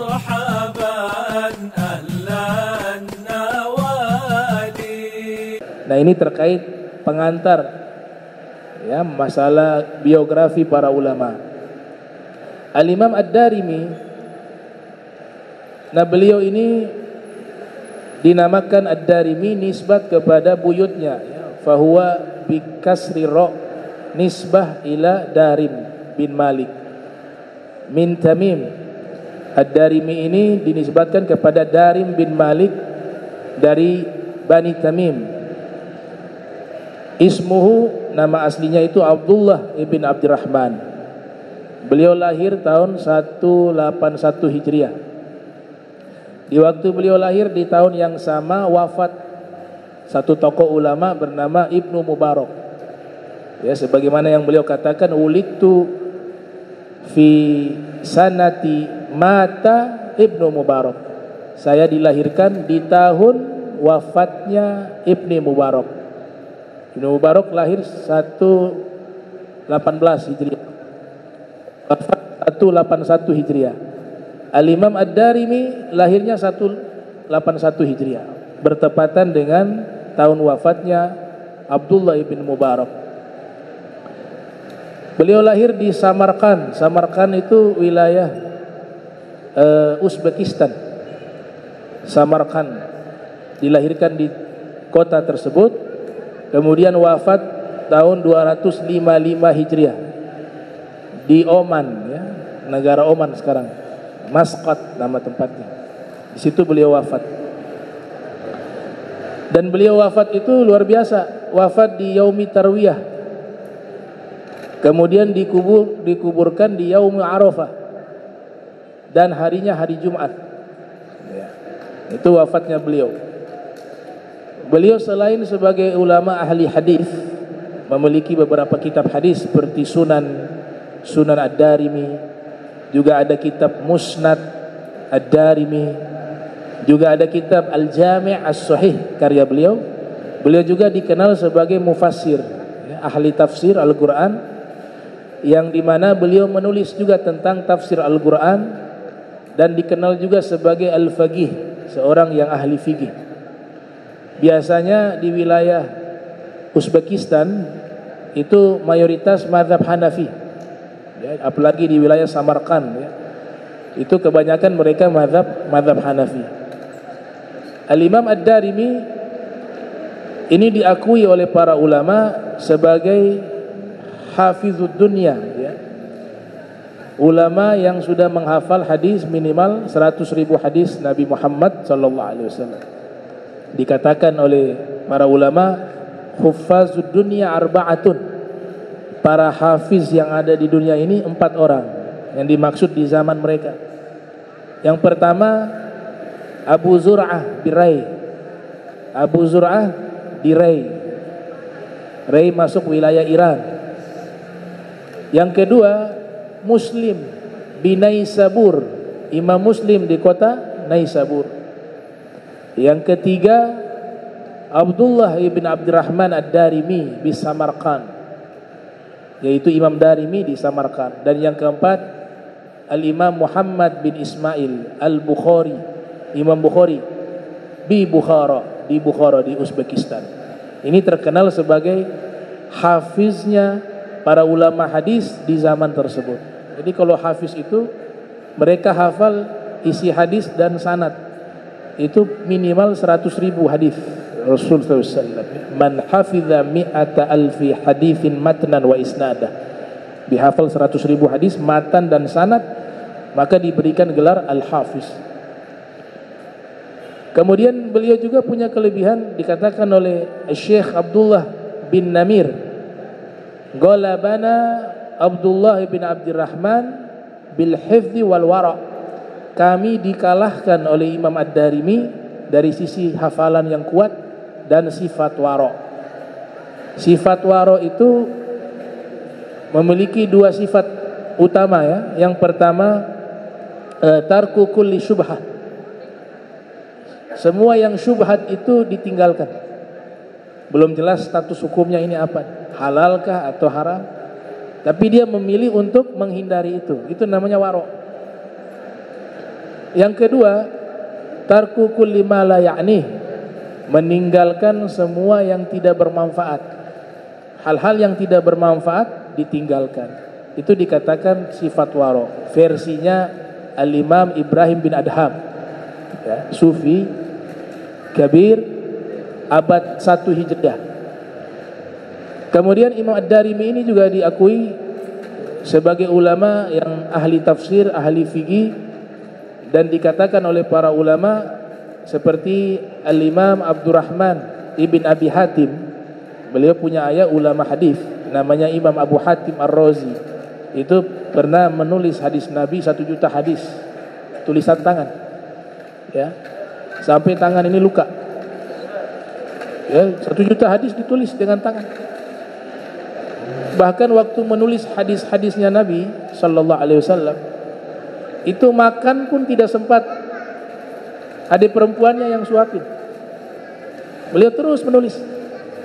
مرحبا أهلا النوادي. Nah, ini terkait pengantar ya masalah biografi para ulama. Al-Imam Ad-Darimi, nah beliau ini dinamakan Ad-Darimi nisbat kepada buyutnya ya, fahuwa bikasri ra, nisbah ila Darim bin Malik min Tamim. Ad-Darimi ini dinisbatkan kepada Darim bin Malik dari Bani Tamim. Ismuhu, nama aslinya itu Abdullah ibn Abdurrahman. Beliau lahir tahun 181 Hijriah. Di waktu beliau lahir di tahun yang sama wafat satu tokoh ulama bernama Ibnu Mubarak. Ya, sebagaimana yang beliau katakan, ulidtu fi sanati mata Ibnu Mubarak. Saya dilahirkan di tahun wafatnya Ibnu Mubarak. Ibnu Mubarak lahir 118 Hijriah. Wafat 181 Hijriah. Al-Imam Ad-Darimi lahirnya 181 Hijriah, bertepatan dengan tahun wafatnya Abdullah ibn Mubarak. Beliau lahir di Samarkand. Samarkand itu wilayah Uzbekistan. Samarkand. Dilahirkan di kota tersebut, kemudian wafat tahun 255 Hijriah di Oman ya, negara Oman sekarang. Masqat nama tempatnya. Di situ beliau wafat. Dan beliau wafat itu luar biasa, wafat di Yaumi Tarwiyah. Kemudian dikuburkan di Yaumi Arafah. Dan harinya hari Jumat. Ya. Itu wafatnya beliau. Beliau selain sebagai ulama ahli hadis, memiliki beberapa kitab hadis seperti Sunan Ad-Darimi, juga ada kitab Musnad Ad-Darimi, juga ada kitab Al-Jami' As-Sahih karya beliau. Beliau juga dikenal sebagai mufassir, ya, ahli tafsir Al-Quran, yang dimana beliau menulis juga tentang tafsir Al-Quran, dan dikenal juga sebagai Al-Faqih, seorang yang ahli fikih. Biasanya di wilayah Uzbekistan itu mayoritas mazhab Hanafi ya, apalagi di wilayah Samarkand ya, itu kebanyakan mereka mazhab Hanafi. Al-Imam Ad-Darimi ini diakui oleh para ulama sebagai hafizud dunya ya, ulama yang sudah menghafal hadis minimal 100.000 hadis Nabi Muhammad SAW. Dikatakan oleh para ulama, huffazud dunya arba'atun, para hafiz yang ada di dunia ini 4 orang yang dimaksud di zaman mereka. Yang pertama Abu Zur'ah Birai. Abu Zur'ah di Rai masuk wilayah Iran. Yang kedua Muslim bin Naisabur, Imam Muslim di kota Naisabur. Yang ketiga Abdullah ibn Abdurrahman Ad-Darimi di Samarkand, yaitu Imam Darimi di Samarkand. Dan yang keempat Al-Imam Muhammad bin Ismail Al-Bukhari, Imam Bukhari di Bukhara di Uzbekistan. Ini terkenal sebagai hafiznya para ulama hadis di zaman tersebut. Jadi kalau hafiz itu mereka hafal isi hadis dan sanad. Itu minimal 100.000 hadis Rasul SAW. Man hafidha mi'ata alfi hadithin matnan wa isnadah, dihafal 100.000 hadis matan dan sanad, maka diberikan gelar al-hafiz. Kemudian beliau juga punya kelebihan, dikatakan oleh Syekh Abdullah bin Namir, Ghalabana Abdullah bin Abdurrahman bil hifdzi wal wara'. Kami dikalahkan oleh Imam Ad-Darimi dari sisi hafalan yang kuat dan sifat waro. Sifat waro itu memiliki 2 sifat utama ya. Yang pertama tarku kulli syubhah. Semua yang syubhat itu ditinggalkan. Belum jelas status hukumnya ini apa, halalkah atau haram, tapi dia memilih untuk menghindari itu. Itu namanya waro. Yang kedua, tarku kulli ma la ya'ni, meninggalkan semua yang tidak bermanfaat. Hal-hal yang tidak bermanfaat ditinggalkan. Itu dikatakan sifat waro. Versinya Al-Imam Ibrahim bin Adham, ya, Sufi Kabir, abad 1 Hijriah. Kemudian Imam Ad-Darimi ini juga diakui sebagai ulama yang ahli tafsir, ahli fikih, dan dikatakan oleh para ulama seperti Al-Imam Abdurrahman Ibn Abi Hatim, beliau punya ayah ulama hadis namanya Imam Abu Hatim Ar-Razi, itu pernah menulis hadis Nabi 1 juta hadis, tulisan tangan, ya, sampai tangan ini luka, ya, 1 juta hadis ditulis dengan tangan. Bahkan waktu menulis hadis-hadisnya Nabi Sallallahu Alaihi Wasallam, itu makan pun tidak sempat, ada perempuannya yang suapin. Beliau terus menulis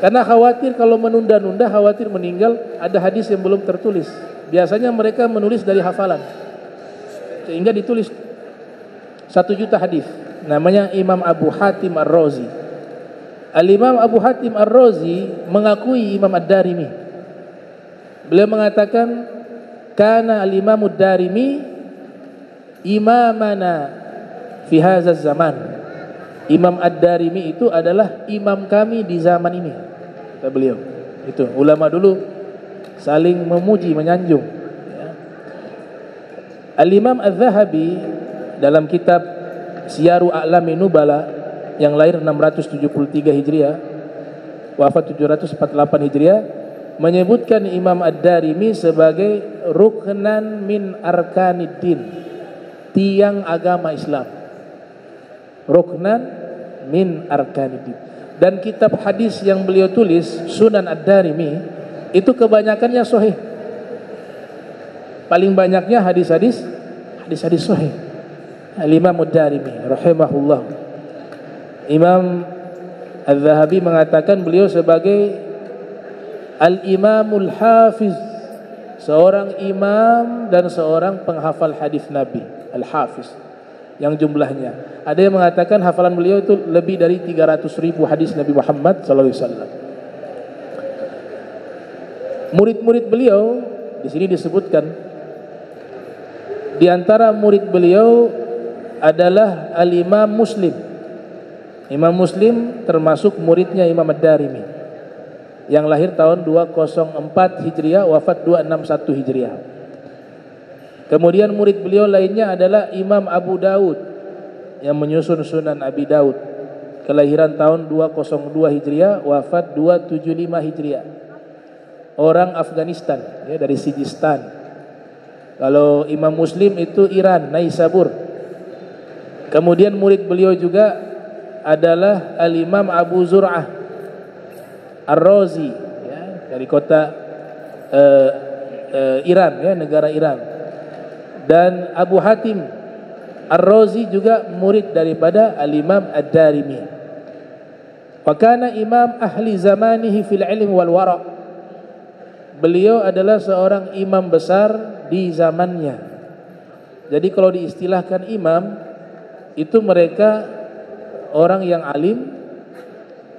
karena khawatir kalau menunda-nunda, khawatir meninggal, ada hadis yang belum tertulis. Biasanya mereka menulis dari hafalan, sehingga ditulis 1 juta hadis. Namanya Imam Abu Hatim Ar-Razi. Al-Imam Abu Hatim Ar-Razi mengakui Imam Ad-Darimi. Beliau mengatakan, kana al-Imam Ad-Darimi imamana fi hadzal zaman. Imam Ad-Darimi itu adalah imam kami di zaman ini, kata beliau. Itu ulama dulu saling memuji, menyanjung, ya. Al-Imam Az-Zahabi dalam kitab Syiaru A'lami Nubala yang lahir 673 Hijriah, wafat 748 Hijriah, menyebutkan Imam Ad-Darimi sebagai ruknan min arkaniddin, tiang agama Islam. Ruknan min arkaniddin. Dan kitab hadis yang beliau tulis, Sunan Ad-Darimi, itu kebanyakannya sahih. Paling banyaknya hadis-hadis sahih. Al-Imam Ad-Darimi rahimahullah. Imam Az-Zahabi mengatakan beliau sebagai Al-Imamul Hafiz, seorang imam dan seorang penghafal hadis Nabi. Al-Hafiz, yang jumlahnya, ada yang mengatakan hafalan beliau itu lebih dari 300.000 hadis Nabi Muhammad SAW. Murid-murid beliau di sini disebutkan, di antara murid beliau adalah Al-Imam Muslim. Imam Muslim termasuk muridnya Imam Ad-Darimi, yang lahir tahun 204 Hijriah, wafat 261 Hijriah. Kemudian murid beliau lainnya adalah Imam Abu Daud yang menyusun Sunan Abi Daud, kelahiran tahun 202 Hijriah, wafat 275 Hijriah. Orang Afghanistan, ya, dari Sijistan. Kalau Imam Muslim itu Iran, Naisabur. Kemudian murid beliau juga adalah Al-Imam Abu Zur'ah Ar-Razi, ya, dari kota Iran, ya, negara Iran. Dan Abu Hatim Ar-Razi juga murid daripada Al-Imam Ad-Darimi. Wa kana imam ahli zamanihi fil ilm wal wara'. Beliau adalah seorang imam besar di zamannya. Jadi kalau diistilahkan imam, itu mereka orang yang alim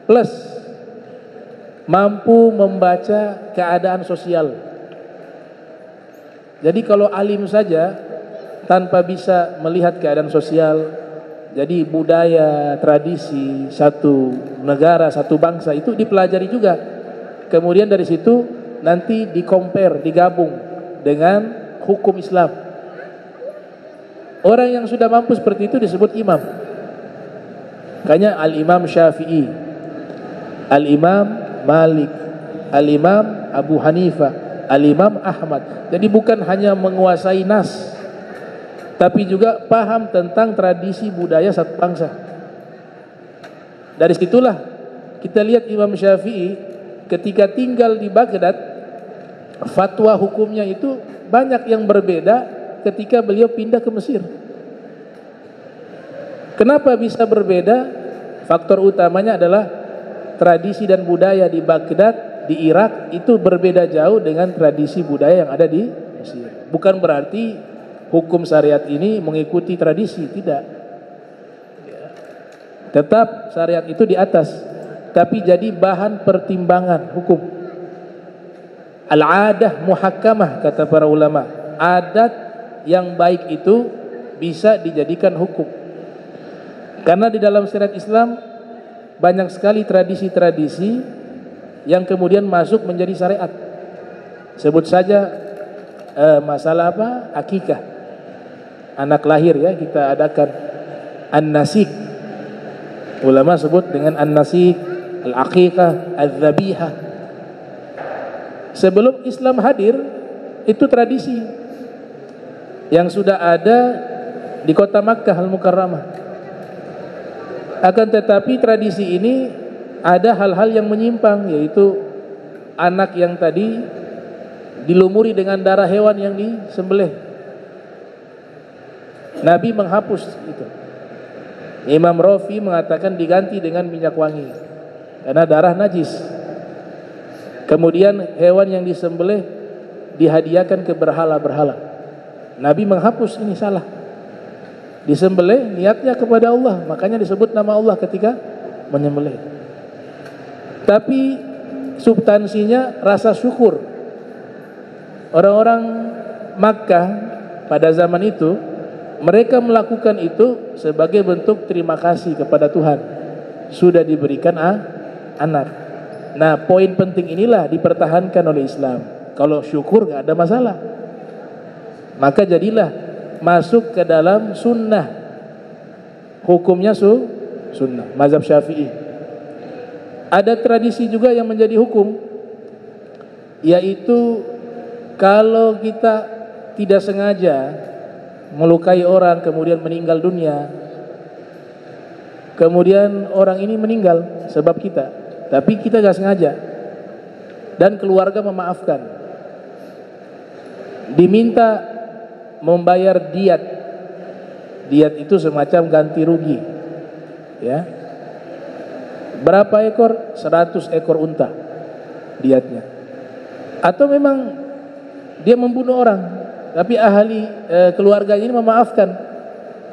plus mampu membaca keadaan sosial. Jadi kalau alim saja tanpa bisa melihat keadaan sosial, jadi budaya, tradisi satu negara, satu bangsa itu dipelajari juga. Kemudian dari situ nanti di-compare, digabung dengan hukum Islam. Orang yang sudah mampu seperti itu disebut imam. Makanya Al-Imam Syafi'i, Al-Imam Malik, Al-Imam Abu Hanifah, Al-Imam Ahmad. Jadi bukan hanya menguasai nas, tapi juga paham tentang tradisi budaya satu bangsa. Dari situlah kita lihat Imam Syafi'i ketika tinggal di Baghdad, fatwa hukumnya itu banyak yang berbeda ketika beliau pindah ke Mesir. Kenapa bisa berbeda? Faktor utamanya adalah tradisi dan budaya di Baghdad, di Irak itu berbeda jauh dengan tradisi budaya yang ada di Mesir. Bukan berarti hukum syariat ini mengikuti tradisi, tidak. Tetap syariat itu di atas, tapi jadi bahan pertimbangan hukum. Al-adah muhakkamah, kata para ulama. Adat yang baik itu bisa dijadikan hukum. Karena di dalam syariat Islam banyak sekali tradisi-tradisi yang kemudian masuk menjadi syariat. Sebut saja masalah apa? Akikah. Anak lahir ya, kita adakan an-nasik. Ulama sebut dengan an-nasik, al-aqiqah, al-dhabihah. Sebelum Islam hadir, itu tradisi yang sudah ada di kota Makkah Al-Mukarramah. Akan tetapi tradisi ini ada hal-hal yang menyimpang, yaitu anak yang tadi dilumuri dengan darah hewan yang disembelih. Nabi menghapus itu. Imam Rafi mengatakan diganti dengan minyak wangi karena darah najis. Kemudian hewan yang disembelih dihadiahkan ke berhala-berhala. Nabi menghapus, ini salah. Disembelih niatnya kepada Allah, makanya disebut nama Allah ketika menyembelih. Tapi substansinya rasa syukur. Orang-orang Makkah pada zaman itu, mereka melakukan itu sebagai bentuk terima kasih kepada Tuhan sudah diberikan anak. Nah, poin penting inilah dipertahankan oleh Islam. Kalau syukur gak ada masalah, maka jadilah masuk ke dalam sunnah. Hukumnya sunnah, mazhab Syafi'i. Ada tradisi juga yang menjadi hukum, yaitu kalau kita tidak sengaja melukai orang kemudian meninggal dunia, kemudian orang ini meninggal sebab kita, tapi kita gak sengaja, dan keluarga memaafkan, diminta membayar diat. Diat itu semacam ganti rugi, ya. Berapa ekor? 100 ekor unta diatnya. Atau memang dia membunuh orang, tapi ahli keluarganya ini memaafkan,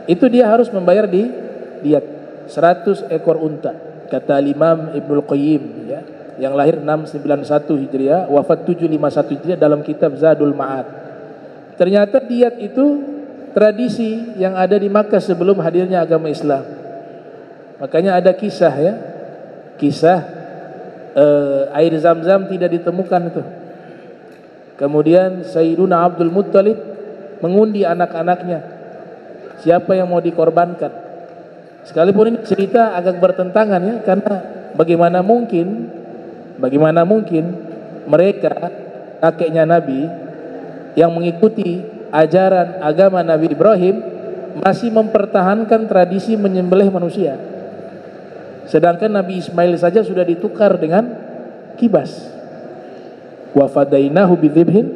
itu dia harus membayar diat 100 ekor unta. Kata Imam Ibnul Qayyim, ya, yang lahir 691 Hijriah, wafat 751 Hijriah, dalam kitab Zadul Ma'ad. Ternyata diat itu tradisi yang ada di Makkah sebelum hadirnya agama Islam. Makanya ada kisah, ya, kisah air Zam-Zam tidak ditemukan itu. Kemudian Sayyiduna Abdul Muttalib mengundi anak-anaknya, siapa yang mau dikorbankan. Sekalipun ini cerita agak bertentangan, ya, karena bagaimana mungkin mereka kakeknya Nabi yang mengikuti ajaran agama Nabi Ibrahim masih mempertahankan tradisi menyembelih manusia, sedangkan Nabi Ismail saja sudah ditukar dengan kibas. Wa fadainahu bidzibhin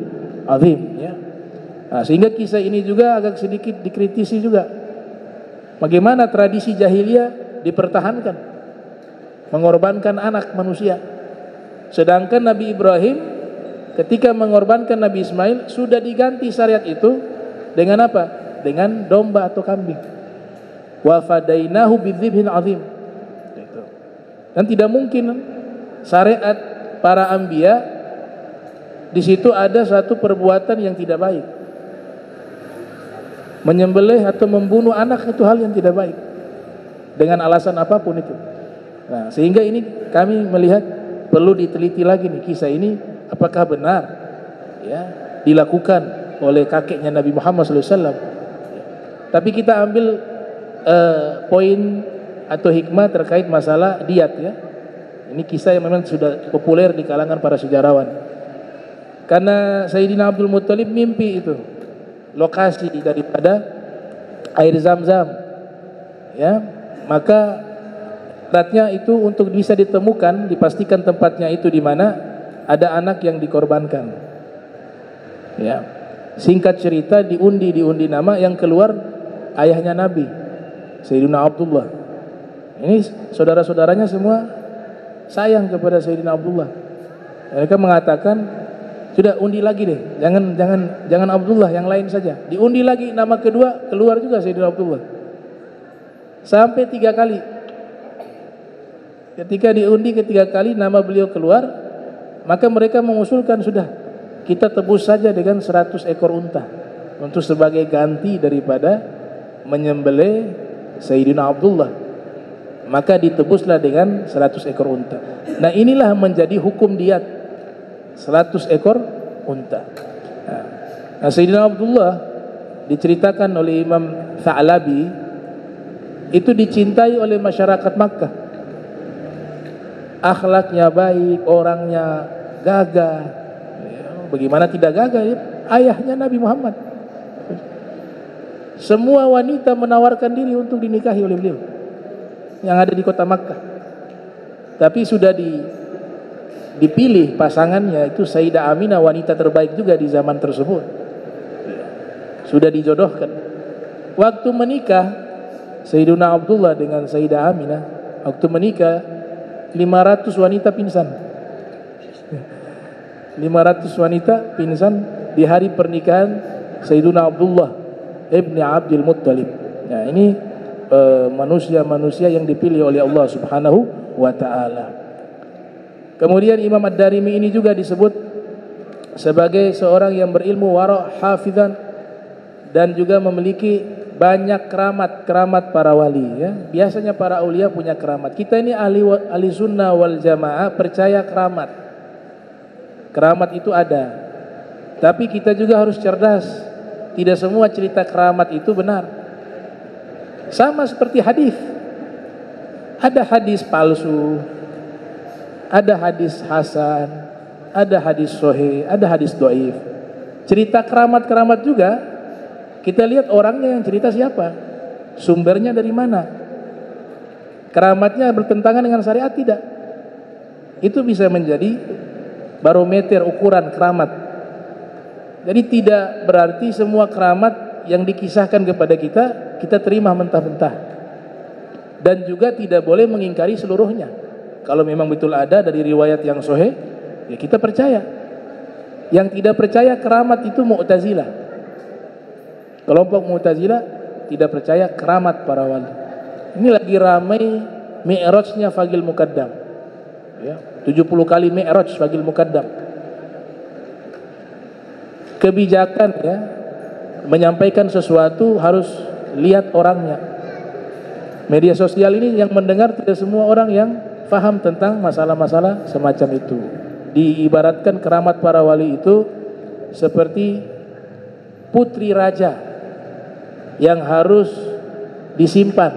azim, ya. Nah, sehingga kisah ini juga agak sedikit dikritisi juga. Bagaimana tradisi jahiliyah dipertahankan, mengorbankan anak manusia, sedangkan Nabi Ibrahim ketika mengorbankan Nabi Ismail sudah diganti syariat itu dengan apa? Dengan domba atau kambing. Wa fadainahu bidzibhin azim. Dan tidak mungkin syariat para anbiya di situ ada satu perbuatan yang tidak baik. Menyembelih atau membunuh anak itu hal yang tidak baik, dengan alasan apapun itu. Nah, sehingga ini kami melihat perlu diteliti lagi nih, kisah ini apakah benar, ya, dilakukan oleh kakeknya Nabi Muhammad SAW. Tapi kita ambil poin atau hikmah terkait masalah diat, ya. Ini kisah yang memang sudah populer di kalangan para sejarawan. Karena Sayyidina Abdul Muttalib mimpi itu lokasi daripada air Zam-Zam, ya, maka syaratnya itu untuk bisa ditemukan, dipastikan tempatnya itu di mana ada anak yang dikorbankan, ya. Singkat cerita diundi nama, yang keluar ayahnya Nabi Sayyidina Abdullah. Ini saudara-saudaranya semua sayang kepada Sayyidina Abdullah. Mereka mengatakan, Sudah undi lagi deh, jangan Abdullah, yang lain saja. Diundi lagi, nama kedua keluar juga Sayyidina Abdullah. Sampai 3 kali. Ketika diundi ketiga kali nama beliau keluar, maka mereka mengusulkan, sudah kita tebus saja dengan 100 ekor unta untuk sebagai ganti daripada menyembelih Sayyidina Abdullah. Maka ditebuslah dengan 100 ekor unta. Nah, inilah menjadi hukum diat 100 ekor unta. Nah, Sayyidina Abdullah diceritakan oleh Imam Tha'labi itu dicintai oleh masyarakat Makkah. Akhlaknya baik, orangnya gagah. Bagaimana tidak gagah ya? Ayahnya Nabi Muhammad. Semua wanita menawarkan diri untuk dinikahi oleh beliau yang ada di kota Makkah. Tapi sudah dipilih pasangannya itu Sayyidah Aminah, wanita terbaik juga di zaman tersebut. Sudah dijodohkan. Waktu menikah Sayyidina Abdullah dengan Sayyidah Aminah, waktu menikah 500 wanita pingsan. 500 wanita pingsan di hari pernikahan Sayyidina Abdullah ibni Abdul Muttalib. Nah, ini manusia-manusia yang dipilih oleh Allah Subhanahu wa ta'ala. Kemudian Imam Ad-Darimi ini juga disebut sebagai seorang yang berilmu wara' hafizan dan juga memiliki banyak keramat para wali ya. Biasanya para aulia punya keramat. Kita ini ahli sunnah wal jamaah percaya keramat. Keramat itu ada. Tapi kita juga harus cerdas. Tidak semua cerita keramat itu benar. Sama seperti hadis. Ada hadis palsu, ada hadis hasan, ada hadis sahih, ada hadis dhaif. Cerita keramat-keramat juga kita lihat orangnya yang cerita siapa, sumbernya dari mana. Keramatnya bertentangan dengan syariat tidak. Itu bisa menjadi barometer ukuran keramat. Jadi tidak berarti semua keramat yang dikisahkan kepada kita terima mentah-mentah. Dan juga tidak boleh mengingkari seluruhnya. Kalau memang betul ada dari riwayat yang sahih, ya kita percaya. Yang tidak percaya keramat itu Mu'tazilah. Kelompok Mu'tazilah tidak percaya keramat para wali. Ini lagi ramai Mi'rajnya Fagil Muqaddam. Ya, 70 kali Mi'raj Fagil Muqaddam. Kebijakan ya, menyampaikan sesuatu harus lihat orangnya. Media sosial ini yang mendengar tidak semua orang yang faham tentang masalah-masalah semacam itu. Diibaratkan keramat para wali itu seperti putri raja yang harus disimpan.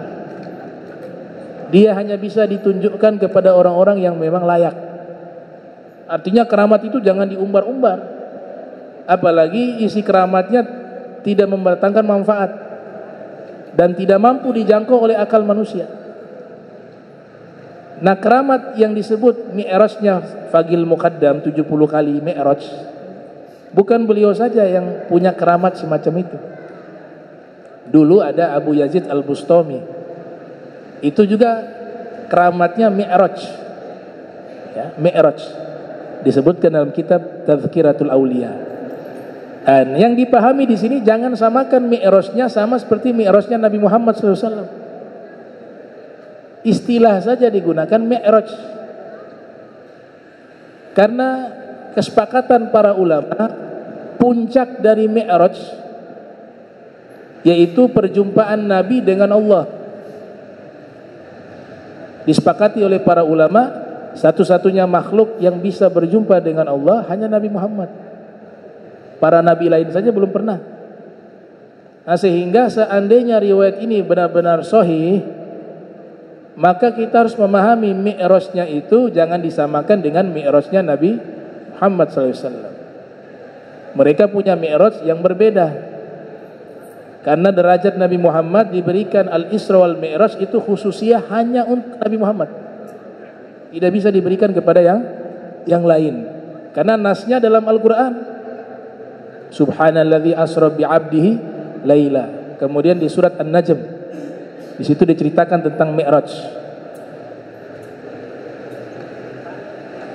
Dia hanya bisa ditunjukkan kepada orang-orang yang memang layak. Artinya keramat itu jangan diumbar-umbar. Apalagi isi keramatnya tidak mendatangkan manfaat dan tidak mampu dijangkau oleh akal manusia. Nah, keramat yang disebut Mi'rajnya Fagil Muqaddam 70 kali Mi'raj, bukan beliau saja yang punya keramat semacam itu. Dulu ada Abu Yazid Al-Bustami. Itu juga keramatnya Mi'raj. Ya, Mi'raj disebutkan dalam kitab Tazkiratul Auliya. Dan yang dipahami di sini jangan samakan Mi'rajnya sama seperti Mi'rajnya Nabi Muhammad SAW. Istilah saja digunakan Mi'raj. Karena kesepakatan para ulama, puncak dari Mi'raj yaitu perjumpaan Nabi dengan Allah. Disepakati oleh para ulama, satu-satunya makhluk yang bisa berjumpa dengan Allah hanya Nabi Muhammad. Para nabi lain saja belum pernah. Nah, sehingga seandainya riwayat ini benar-benar sahih, maka kita harus memahami Mi'rajnya itu jangan disamakan dengan Mi'rajnya Nabi Muhammad SAW. Mereka punya Mi'raj yang berbeda. Karena derajat Nabi Muhammad diberikan Al-Isra wal Mi'raj itu khususnya hanya untuk Nabi Muhammad. Tidak bisa diberikan kepada yang lain. Karena nasnya dalam Al-Quran. Subhanalladzi asra bi'abdihi laila. Kemudian di surat An-Najm, di situ diceritakan tentang Mi'raj.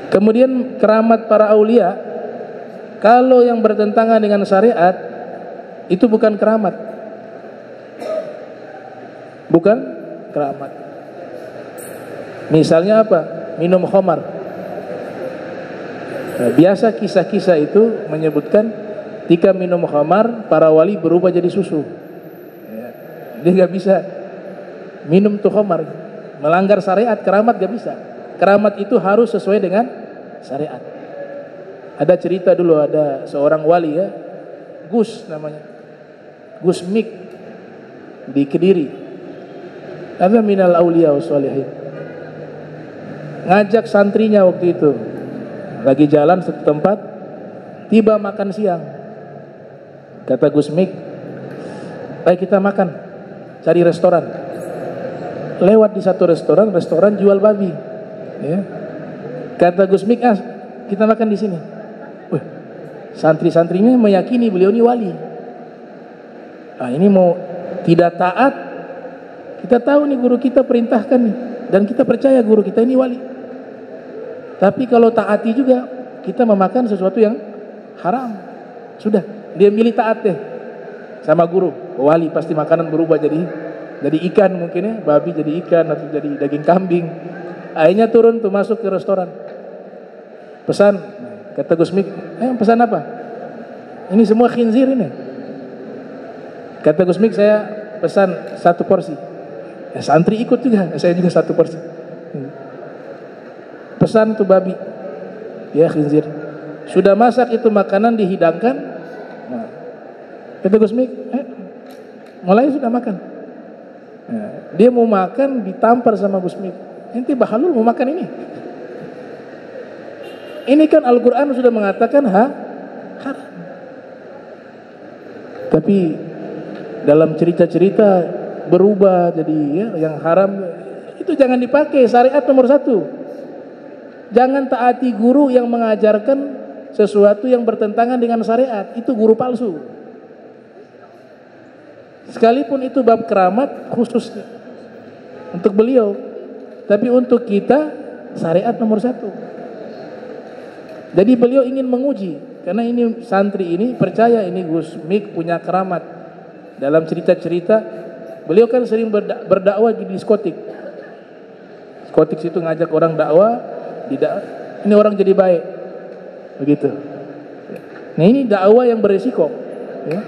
Kemudian keramat para aulia Kalau yang bertentangan dengan syariat itu bukan keramat. Bukan keramat. Misalnya apa? Minum khamar. Nah, biasa kisah-kisah itu menyebutkan ketika minum khamar para wali berubah jadi susu. Ya, dia nggak bisa minum tuh khamar, melanggar syariat. Keramat nggak bisa. Keramat itu harus sesuai dengan syariat. Ada cerita dulu, ada seorang wali ya, Gus namanya, Gus Mik di Kediri. Ada minal auliya wassalihin. Ngajak santrinya waktu itu, lagi jalan satu tempat, tiba makan siang. Kata Gus Mik, baik kita makan, cari restoran. Lewat di satu restoran jual babi. Ya. Kata Gus Mik, kita makan di sini. Santri-santrinya meyakini beliau ini wali. Nah, ini mau tidak taat, kita tahu nih guru kita perintahkan nih, dan kita percaya guru kita ini wali. Tapi kalau taati juga, kita memakan sesuatu yang haram. Sudah, dia milih taat deh sama guru. Wali pasti makanan berubah jadi ikan mungkin ya, babi jadi ikan atau jadi daging kambing. Akhirnya turun tuh masuk ke restoran. Pesan, kata Gus Mik, pesan apa? Ini semua khinzir ini. Kata Gus Mik, saya pesan 1 porsi. Ya, santri ikut juga, saya juga 1 porsi. Pesan tuh babi, ya khinzir. Sudah masak itu makanan dihidangkan. Nah, kata Gus Mik, mulai sudah makan. Nah, dia mau makan ditampar sama Gus Mik. Ente bahalul mau makan ini? Ini kan Al-Quran sudah mengatakan haram. Tapi dalam cerita-cerita berubah jadi ya, yang haram itu jangan dipakai. Syariat nomor 1. Jangan taati guru yang mengajarkan sesuatu yang bertentangan dengan syariat. Itu guru palsu. Sekalipun itu bab keramat khusus untuk beliau, tapi untuk kita syariat nomor 1. Jadi beliau ingin menguji, karena ini santri ini percaya ini Gus Mik punya keramat. Dalam cerita-cerita beliau kan sering berdakwah di diskotik. Diskotik situ ngajak orang dakwah, ini orang jadi baik, begitu. Nah ini dakwah yang berisiko. Ya.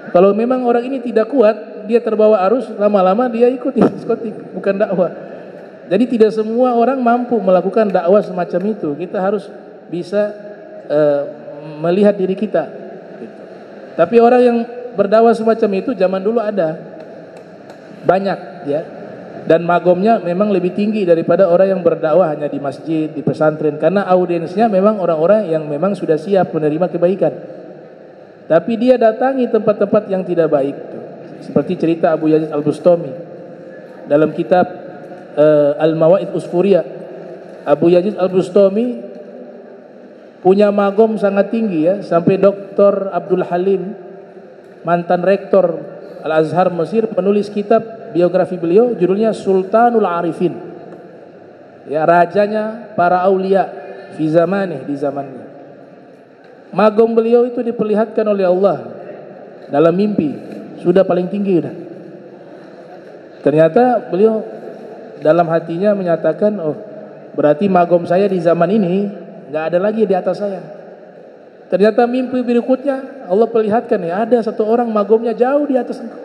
Kalau memang orang ini tidak kuat, dia terbawa arus, lama-lama dia ikut di diskotik, bukan dakwah. Jadi tidak semua orang mampu melakukan dakwah semacam itu. Kita harus bisa melihat diri kita. Tapi orang yang berdakwah semacam itu zaman dulu ada banyak ya, dan magomnya memang lebih tinggi daripada orang yang berdakwah hanya di masjid, di pesantren, karena audiensnya memang orang-orang yang memang sudah siap menerima kebaikan. Tapi dia datangi tempat-tempat yang tidak baik, seperti cerita Abu Yazid Al-Bustami dalam kitab Al-Mawaid Usfuriyah. Abu Yazid Al-Bustami punya magom sangat tinggi ya, sampai Dr. Abdul Halim, mantan rektor Al-Azhar Mesir, menulis kitab biografi beliau, judulnya Sultanul Arifin. Ya, rajanya para aulia fi zamanih, di zamannya. Magom beliau itu diperlihatkan oleh Allah dalam mimpi, sudah paling tinggi udah. Ternyata beliau dalam hatinya menyatakan, oh berarti magom saya di zaman ini nggak ada lagi di atas saya. Ternyata mimpi berikutnya Allah perlihatkan ya, ada satu orang magomnya jauh di atas engkau.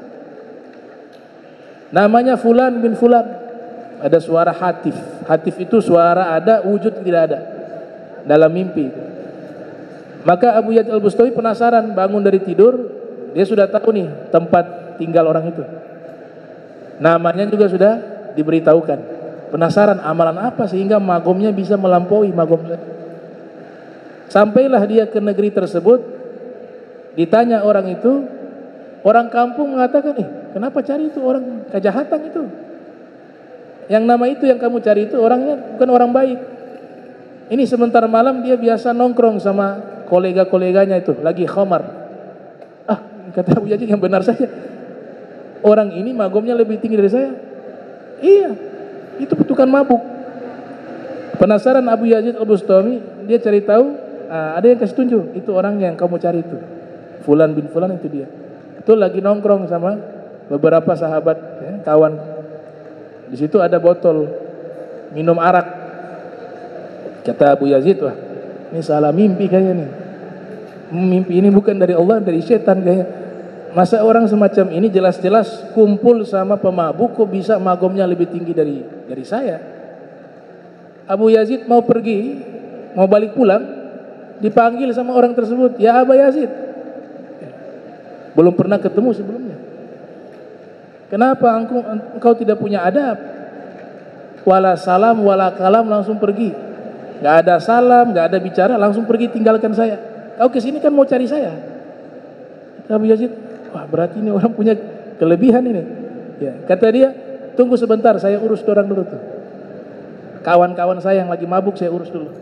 Namanya Fulan bin Fulan. Ada suara hatif. Hatif itu suara ada, wujud tidak ada dalam mimpi. Maka Abu Yazid Al-Bustami penasaran, bangun dari tidur, dia sudah tahu nih tempat tinggal orang itu. Namanya juga sudah diberitahukan. Penasaran amalan apa sehingga magomnya bisa melampaui magom saya. Sampailah dia ke negeri tersebut, ditanya orang itu, orang kampung mengatakan, kenapa cari itu orang kejahatan itu? Yang nama itu yang kamu cari itu orangnya bukan orang baik. Ini sebentar malam dia biasa nongkrong sama kolega-koleganya itu, lagi khamar. Kata Abu Yazid, yang benar saja. Orang ini magomnya lebih tinggi dari saya. Iya, itu tukang mabuk. Penasaran Abu Yazid Al-Bustami, dia cari tahu, ada yang kasih tunjuk, itu orang yang kamu cari itu, Fulan bin Fulan, itu dia. Itu lagi nongkrong sama beberapa sahabat, ya, kawan. Di situ ada botol minum arak. Kata Abu Yazid, wah ini salah mimpi kayaknya nih. Mimpi ini bukan dari Allah, dari setan kayaknya. Masa orang semacam ini jelas-jelas kumpul sama pemabuk, kok bisa magomnya lebih tinggi dari saya? Abu Yazid mau pergi, mau balik pulang, dipanggil sama orang tersebut, ya Abu Yazid. Belum pernah ketemu sebelumnya. Kenapa engkau tidak punya adab? Wala salam, wala kalam, langsung pergi. Gak ada salam, gak ada bicara, langsung pergi tinggalkan saya. Kau kesini kan mau cari saya. Abu Yazid, wah berarti ini orang punya kelebihan ini. Ya, kata dia, tunggu sebentar, saya urus orang dulu tuh. Kawan-kawan saya yang lagi mabuk saya urus dulu.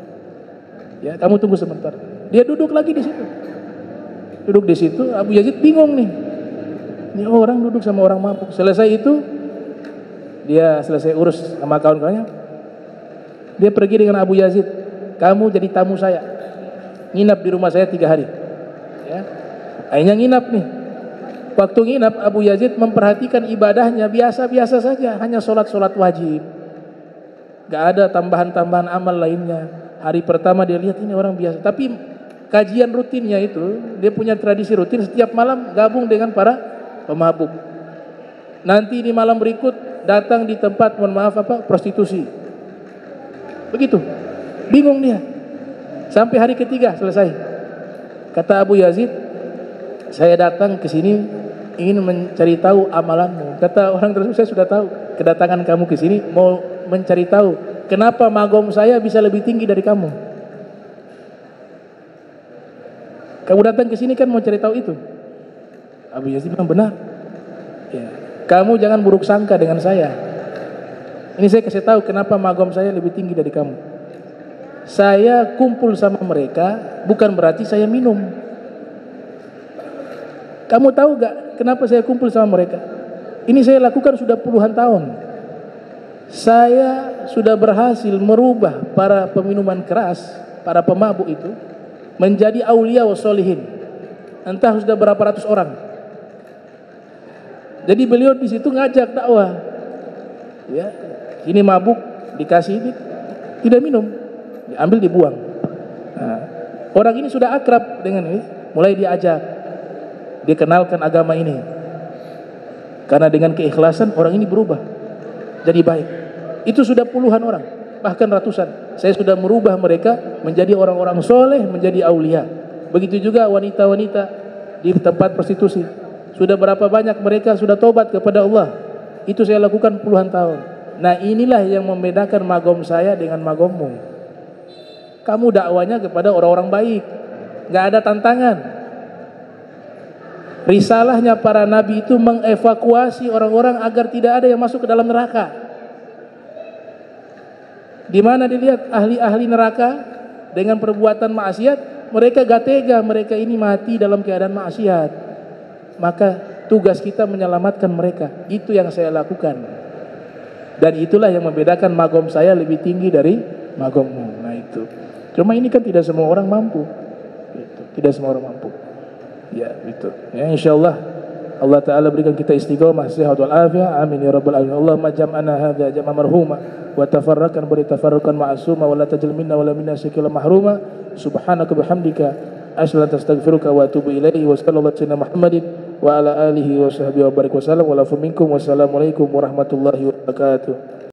Ya, kamu tunggu sebentar. Dia duduk lagi di situ. Duduk di situ, Abu Yazid bingung nih. Ini orang duduk sama orang mabuk. Selesai itu, dia selesai urus sama kawan-kawannya. Dia pergi dengan Abu Yazid. Kamu jadi tamu saya. Nginap di rumah saya 3 hari. Ya. Akhirnya nginap nih. Waktu nginap, Abu Yazid memperhatikan ibadahnya biasa-biasa saja. Hanya sholat-sholat wajib. Gak ada tambahan-tambahan amal lainnya. Hari pertama dia lihat ini orang biasa. Tapi kajian rutinnya itu, dia punya tradisi rutin setiap malam gabung dengan para pemabuk. Nanti di malam berikut datang di tempat, mohon maaf prostitusi. Begitu. Bingung dia. Sampai hari ketiga selesai. Kata Abu Yazid, saya datang ke sini ingin mencari tahu amalanmu. Kata orang tersebut, saya sudah tahu kedatangan kamu ke sini mau mencari tahu kenapa magom saya bisa lebih tinggi dari kamu. Kamu datang ke sini kan mau cari tahu itu. Abu Yazid bilang benar. Ya. Kamu jangan buruk sangka dengan saya. Ini saya kasih tahu kenapa magom saya lebih tinggi dari kamu. Saya kumpul sama mereka bukan berarti saya minum. Kamu tahu gak kenapa saya kumpul sama mereka? Ini saya lakukan sudah puluhan tahun. Saya sudah berhasil merubah para peminuman keras, para pemabuk itu menjadi aulia wa sholihin. Entah sudah berapa ratus orang. Jadi beliau di situ ngajak dakwah. Ya, ini mabuk dikasih ini tidak minum, diambil dibuang. Nah, orang ini sudah akrab dengan ini, mulai diajak, dikenalkan agama ini. Karena dengan keikhlasan orang ini berubah jadi baik. Itu sudah puluhan orang, bahkan ratusan. Saya sudah merubah mereka menjadi orang-orang soleh, menjadi aulia. Begitu juga wanita-wanita di tempat prostitusi. Sudah berapa banyak mereka sudah tobat kepada Allah. Itu saya lakukan puluhan tahun. Nah inilah yang membedakan magom saya dengan magommu. Kamu dakwanya kepada orang-orang baik, gak ada tantangan. Risalahnya para nabi itu mengevakuasi orang-orang agar tidak ada yang masuk ke dalam neraka. Di mana dilihat ahli-ahli neraka dengan perbuatan maksiat, mereka gak tega, mereka ini mati dalam keadaan maksiat. Maka tugas kita menyelamatkan mereka. Itu yang saya lakukan. Dan itulah yang membedakan magom saya lebih tinggi dari magommu. Nah itu. Cuma ini kan tidak semua orang mampu. Gitu. Tidak semua orang mampu. Ya itu. Ya insyaallah Allah Ta'ala berikan kita istiqomah, sehat wal afiyah. Amin ya rabbal alamin. Allahumma jam'ana hadza jam'a marhuma wa tafarraqan bari tafarruqan ma'suma wa la tajal minna wa la minna syakila mahruma. Subhanaka bihamdika asyhadu an la astaghfiruka wa atubu ilaihi wa sallallahu alaihi Muhammadin wa ala alihi wa sahbihi wa barik wa sallam wa la minkum. Wassalamualaikum warahmatullahi wabarakatuh.